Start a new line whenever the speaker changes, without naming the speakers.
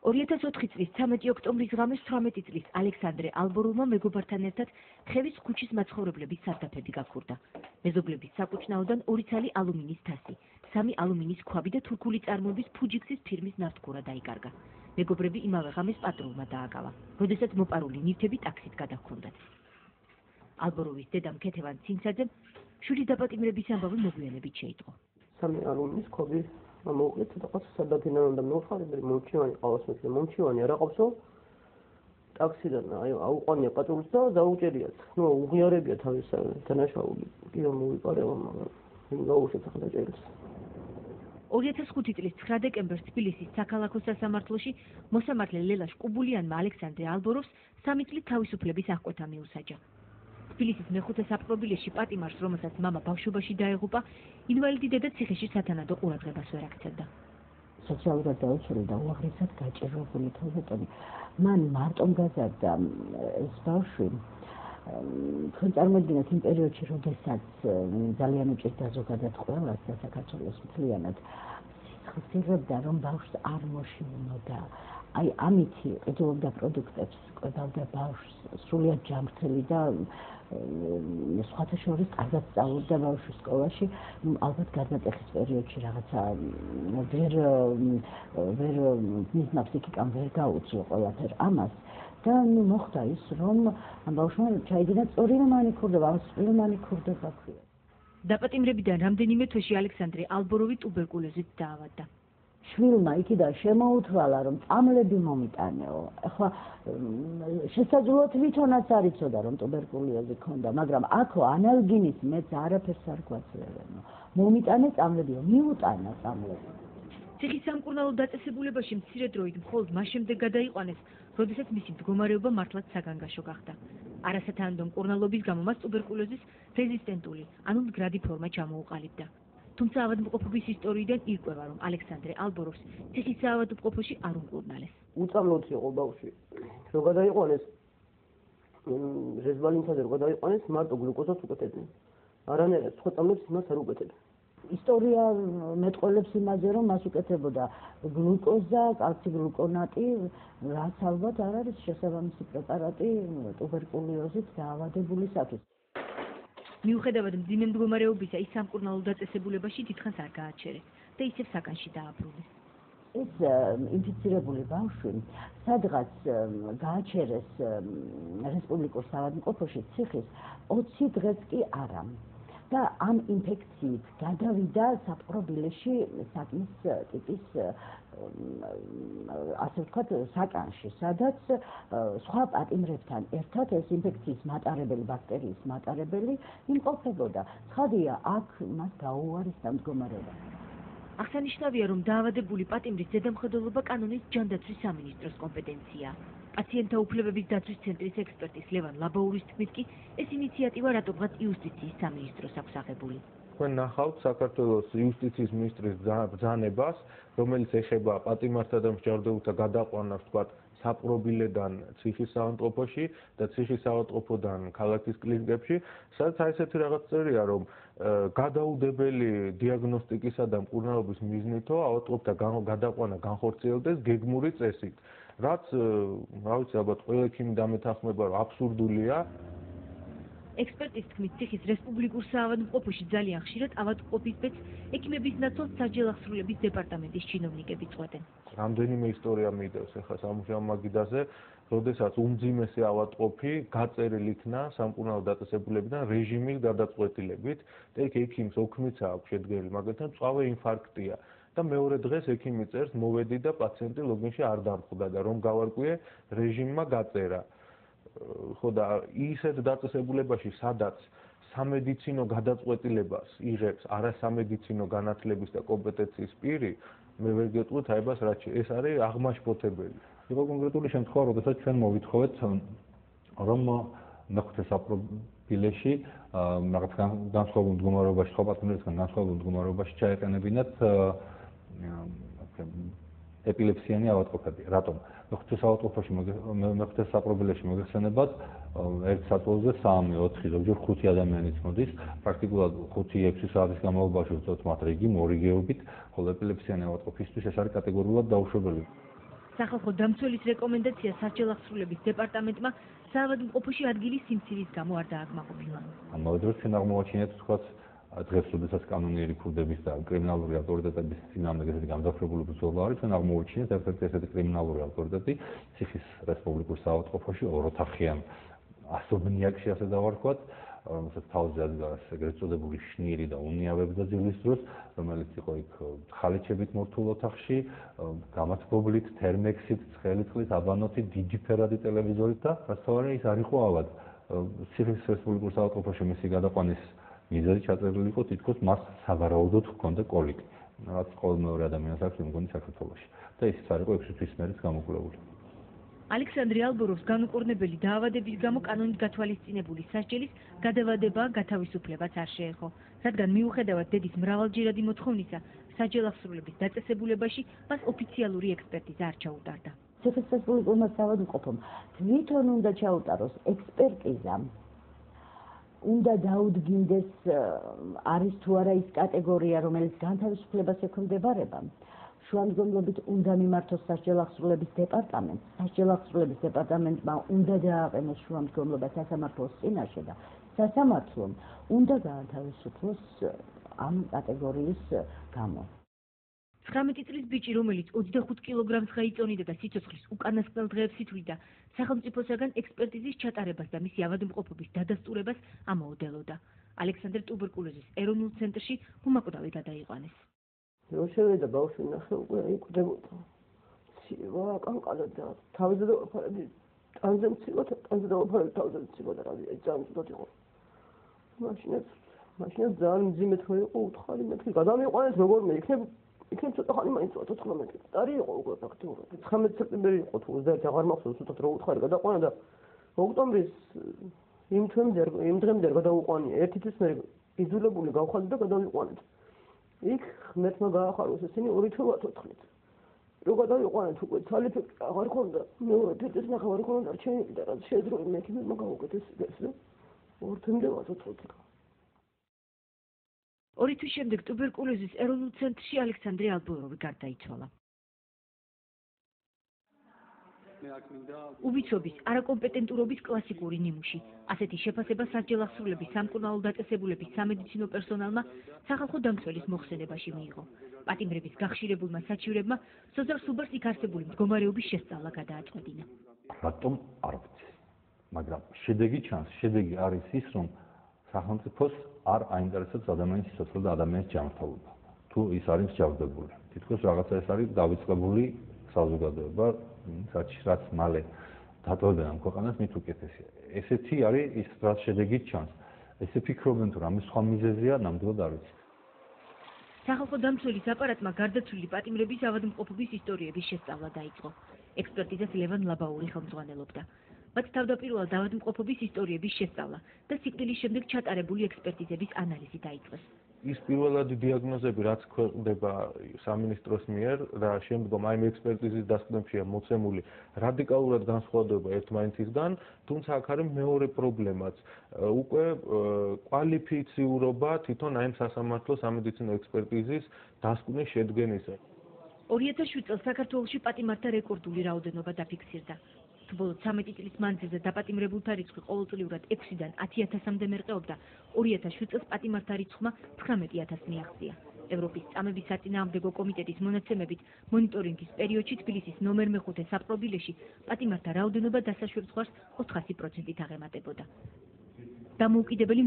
2004 წლის 13 ოქტომბრის ღამეს 18 წლის ალექსანდრე ალბოროვმა მეგობართან ერთად ხევის ქუჩის მაცხოვრებლების სარდაფები გაქურდა. მეზობლების საკუჩნაოდან 2 ცალი ალუმინის თასი, 3 ალუმინის ქვაბი და თურქული წარმოების ფუჯიქსის ფირმის ნავთქურა დაიკარგა. მეგობრები იმავე ღამეს პატრულმა დააკავა, როდესაც მოპარული ნივთები ტაქსით გადაჰქონდათ. ალბოროვის დედამ ქეთევან ცინცაძემ შვილის დაპატიმრების ამბავი მოგვიანებით შეიტყო.
3 ალუმინის ქვაბი მოვუყლით და ყავს სადაგინანდა მოვხარები მომჩივანი ყავს მე მომჩივანი არა ყავსო ტაქსიდან აუყვანია პატრულს და დაუჭერიათ ნუ უღიარებია თავის დანაშაული კი რომ მოვიყარევა მაგრამ იმ გაუშვით ახლა ჭერს
2005 წლის 9 დეკემბერს თბილისის საქალაქო სასამართლოში მოსამართლე ლელაშ კუბულიანმა ალექსანდრე ალბოროვს 3 წლის თავისუფლების აღკვეთა მიუსაჯა. თბილისის მეხუთე საპყრობილეში პატიმარს, რომელსაც მამა ბავშვობაში დაეღუპა, ინვალიდი დედა ციხეში სათანადო ყურადღებას ვერ აქცევდა.
სოციალურად დაუცველი და უაღრესად გაჭირვებული თვალსაჩინო. მან მარტომ გაზარდა ეს ბავშვი. თქვენ წარმოიდგინეთ იმ პერიოდში, როდესაც ძალიან უჭირდა ზოგადად ყველას და საქართველოს მთლიანად სიხსირებდა, რომ ბავშვს არ მოშინოდა. აი ამითი ყიდულობდა პროდუქტებს, კვებავდა ბავშვს, სრულიად ჯანმრთელი და სხვათა შორის კარგად სწავლობდა ბავშვი სკოლაში, ალბათ გადაწყვეტის პერიოდში რაღაცა ვერ მისმა ფსიქიკამ ვერ გაუწიო ყველაფერ ამას და მოხდა ის, რომ ბავშვმა ჩაიდინა სწორია მანიქურდება, სწორი მანიქურდება ქვია.
დაპატიმრებიდან რამდენიმე თვეში ალექსანდრე ალბოროვი ტუბერკულოზით დაავადდა.
შვილმა იქიდან შემოუთვალა, რომ წამლები მომიტანეო. ახლა შესაძლოა თვითონაც არ იცოდა, რომ ტუბერკულოზი ჰქონდა, მაგრამ აქო ანალგინის მეც არაფერს არ გვაძლევენო. მომიტანე წამლებიო, მიუტანა წამლები.
ციხის სამკურნალო დაწესებულებაში მცირე დროით მხოლოდ მას შემდეგ გადაიყვანეს, როდესაც მისი მდგომარეობა მართლაც საგანგაშო გახდა. არასათანადო მკურნალობის გამო მას ტუბერკულოზის რეზისტენტული, ანუ მდგრადი ფორმა ჩამოუყალიბდა. თუმცა ავადმყოფობის ისტორიიდან ირკვევა, რომ ალექსანდრე ალბოროვს ციხის საავადმყოფოში არ უმკურნალეს.
უწამლოც იყო ბავშვი. რო გადაიყვანეს რეზბალინცაზე რო გადაიყვანეს, მარტო გლუკოზას უკეთებდნენ. არანაირად სხვა წამლებს იმას არ უკეთებდნენ.
ისტორია მეტყველებს იმაზე, რომ მას უკეთებოდა გლუკოზა, კალციგლუკონატი, რაც ალბათ არ არის შესაბამისი პრეპარატი ტუბერკულოზით დაავადებულისათვის.
მიუხედავად მძიმე მდგომარეობისა, ის სამკურნალო დაწესებულებაში დიდხანს არ გააჩერეს და ისევ საკანში დააბრუნეს.
ეს ინფიცირებული ბავშვი სადღაც გააჩერეს რესპუბლიკურ საავადმყოფოში ციხის 20 დღეს კი არა. და ამ ინფექციით გადავიდა საპყრობილეში საკმის ტიპის ასე ვთქვათ საკანში, სადაც სხვა პატიმრებთან ერთად ეს ინფექციის მატარებელი ბაქტერიის მატარებელი იმყოფებოდა. ცხადია, აქ მას გაუარესდა მდგომარეობა.
აღსანიშნავია, რომ დაავადებული პატიმრის ზედამხედველობა კანონის ჯანდაცვის სამინისტროს კომპეტენციაა. პაციენტთა უფლებების დაცვის ცენტრის ექსპერტის ლევან ლაბაურის თქმით კი, ეს ინიციატივა რატომღაც იუსტიციის სამინისტროს აქვს აღებული.
თქვენ ნახავთ საქართველოს იუსტიციის მინისტრის ბრძანებას, რომელიც ეხება პატიმართა და მსჯავრდებულთა გადაყვანას, ვთქვათ, საპყრობილედან ციხის საავადმყოფოში და ციხის საავადმყოფოდან ქალაქის კლინიკებში, სადაც ესეთი რაღაც წერია, რომ გადაუდებელი დიაგნოსტიკისა და მკურნალობის მიზნითო ავადმყოფთა გადაყვანა განხორციელდეს გეგმური წესით. რაც, რა ვიცი, ალბათ ყველა ექიმი დამეთანხმება, რომ აბსურდულია.
ექსპერტის თქმით, ციხის რესპუბლიკურ საავადმყოფოში ძალიან ხშირად ავადმყოფის ბედს ექიმების ნაცვლად საჯელ აღსრულების დეპარტამენტის ჩინოვნიკები წყვეტენ.
რამდენიმე ისტორია მიდევს ახლა სამუშაო მაგიდაზე, როდესაც უმძიმესი ავადმყოფი გაწერილ იქნა სამკურნალო დაწესებულებიდან რეჟიმის გადაწყვეტილებით და იქ ექიმს ოქმიც აქვს შედგენილი, მაგალითად, მწვავე ინფარქტია. და მეორე დღეს ექიმი წერს, მოვედი და პაციენტი ლოგინში არ დამხვდა და რომ გავარკვიე, რეჟიმმა გაწერა. ხო და ისეთ დაწესებულებაში, სადაც სამედიცინო გადაწყვეტილებას იღებს არასამედიცინო განათლების და კომპეტენციის პირი, მე ვერ გეტყვით აებას რაც ეს არის აღმაშფოთებელი.
იყო კონკრეტული შემთხვევა, როდესაც ჩვენ მოვითხოვეთ, რომ მეხუთე საპყრობილეში რაღაც განსხვავებულ მდგომარეობაში, სხვა პატიმრებთან განსხვავებულ მდგომარეობაში ჩაეყენებინათ ეპილეფსიანი ავადმყოფები. რატომ? მეხუთე საავადმყოფოში მეხუთე საპყრობილეში მოგეხსენებათ, ერთ საწოლზე 3, 4, ზოგჯერ 5 ადამიანიც მოდის, პრაქტიკულად 5-6 საათის განმავლობაში ვწევთ მათ რიგი, მორიგეობით, ხოლო ეპილეფსიანი ავადმყოფისთვის ეს არის კატეგორიულად დაუშვებელი.
სახალხო დამცველის რეკომენდაცია სასჯელ აღსრულების დეპარტამენტმა საავადმყოფოში ადგილის სიმცირის გამო არ დააკმაყოფილა.
მოდროს წინაღმოაჩინეთ თქვათ დღეს როდესაც კანონიერი ქურდების და კრიმინალური ავტორიტეტების წინააღმდეგ ესეთი გამძაფრებული ბრძოლა არის, ჩვენ აღმოვაჩინეთ ერთ-ერთი ესეთი კრიმინალური ავტორიტეტი ციხის რესპუბლიკურ საავადმყოფოში ოროთახიან ასობნიაკში ასე დავარქვათ, რომელსაც თავზე ადგას ეგრეთ წოდებული შნიერი და უნიავები და ძილის დროს, რომელიც იყო იქ ხალიჩებით მორთულ ოთახში, გამათბობლით, თერმექსით, ცხელი წყლით, აბანოთით, დიდი ფერადი ტელევიზორით და რასთავარი ის არ იყო ავად. ციხის რესპუბლიკურ საავადმყოფოში მისი გადაყვანის მიზეზი ჩაწერილი იყო თითქოს მას სავარაუდოდ ჰქონდა კოლიკი, რაც ყოველ მეორე ადამიანს აქვს მგონი საქართველოში. და ისიც არ იყო 6 თვის მერეც გამოკვლეული.
ალექსანდრე ალბოროვს განუკურნებელი დაავადების გამო კანონით გათვალისწინებული სასჯელის გადავადება გათავისუფლებაც არ შეეხო, რადგან მიუხედავად დედის მრავალჯერადი მოთხოვნისა, სასჯელ აღსრულების დაწესებულებაში მას ოფიციალური ექსპერტიზა არ ჩაუტარდა.
ციხის რესპუბლიკურმა საავადმყოფომ თვითონ უნდა ჩაუტაროს ექსპერტიზა, უნდა დაუდგინდეს არის თუ არა ის კატეგორია, რომელიც განთავისუფლებას ექვემდებარება. შუამდგომლობით უნდა მიმართოს სასჯელ აღსრულების დეპარტამენტს. სასჯელ აღსრულების დეპარტამენტმა უნდა დააყენოს შუამდგომლობა სასამართლოს წინაშე და სასამართლომ უნდა გაათავისუფლოს ამ კატეგორიის გამო.
19 წლის ბიჭი, რომელიც 25 კილოგრამს გაიწონიდა და სიცოცხლის უკანასკნელ დღეებს ითვლიდა, სახელმწიფოსაგან ექსპერტიზის ჩატარებას და მისი ავადმყოფობის დადასტურებას ამოუდელოდა. ალექსანდრე ტუბერკულოზის ეროვნულ ცენტრში უმაკვდავი გადაიყვანეს.
რო შევედა ბავშვი ნახე უკვე იკვდებოდა. ცივა კანკალა და თავზე დავაფარები, ტანზე მცივა და ტანზე დავაფარები, თავზე მცივა და რა ვიცი, ძალიან ცუდად იყო. მაშინაც ძალიან მძიმე თქო იყო, უთხარი მეთქი გადამიყვანეს როგორმე იქნებ ცოტა ხანი მაინც 14 წელი იყო უკვე ფაქტიურად. 19 სექტემბერი იყო თუ 21 აღარ მახსოვს უთხარ რო უთხარი გადაყვანა და ოქტომბრის იმ დღემდე გადაუყვანია. ერთი თვის მერე იძულებული გავხალდი და გადავიყვანეთ. იქ ღმერთმა გაახაროს ესენი 2 თვე ვათოთხლით. რო გადავიყვანეთ უკვე თვალიფე აღარ ქონდა, მეორე თეთრს ნახევარი ქონდა რჩენილი და რაც შეძრო მექიმებმა გაუკეთეს ეს და 2 თვემდე ვათოთხლით.
2 თვის შემდეგ ტუბერკულოზის ეროვნულ ცენტრში ალექსანდრე ალბოროვი გარდაიცვალა. უბიცობის, არაკომპეტენტურობის კლასიკური ნიმუში. ასეთი შეფასება სასჯელ აღსრულების სამკურნალო დაწესებულების სამედიცინო პერსონალმა სახალხო დამცველის მოხსენებაში მიიღო. პატიმრების გახშირებულმა საჩივრებმა სოზარ სუბარს იქ არსებული მდგომარეობის შესწავლა გადააწყვეტინა.
რატომ არ ვიცი, მაგრამ შედეგი ჩანს, შედეგი არის ის, რომ სახელმწიფოს არ აინტერესებს ადამიანის სიცოცხლე და ადამიანის ჯანმრთელობა. თუ ის არის მსჯავრდებული. თითქოს რაღაცა ეს არის დავიწყებული საზოგადოება, რაც მალე დატოვებენ ამ ქვეყანას მით უკეთესია. ესეთი არის ის, რაც შედეგი ჩანს. ესე ფიქრობენ თუ რამე სხვა მიზეზია, ნამდვილად არ ვიცი.
სახალხო დამცველის აპარატმა გარდაცვლილი პატიმრების ავადმყოფობის ისტორიების შესწავლა დაიწყო. ექსპერტიზას ლევან ლაბაური ხელმძღვანელობდა. მათ თავდაპირველად ავადმყოფობის ისტორიების შესწავლა და სიკვდილის შემდეგ ჩატარებული ექსპერტიზების ანალიზი დაიწყეს.
ის პირველადი დიაგნოზები, რაც ქვეყნდება სამინისტროს მიერ და შემდგომ აი ექსპერტიზის დასკვნებშია მოცემული, რადიკალურად განსხვავდება ერთმანეთისგან, თუმცა აქ არის მეორე პრობლემაც. უკვე კვალიფიციურობა თვითონ აი სასამართლო სამედიცინო ექსპერტიზის დასკვნის შედგენისა.
2007 წელს საქართველოში პატიმართა რეკორდული რაოდენობა დაფიქსირდა. თუ ბოლო 13 წლის მანძილზე დაპატიმრებულთა რიცხვი ყოველწლიურად 6-დან 10,000-მდე მერყეობდა, 2007 წელს პატიმართა რიცხვმა 19,000 მიაღწია. ევროპის წამების საწინააღმდეგო კომიტეტის მონაცემებით, მონიტორინგის პერიოდში თბილისის ნომერ მეხუთე საპყრობილეში პატიმართა რაოდენობა დასაშვებ ზღვარს 400%-ით აღემატებოდა. დამოუკიდებელი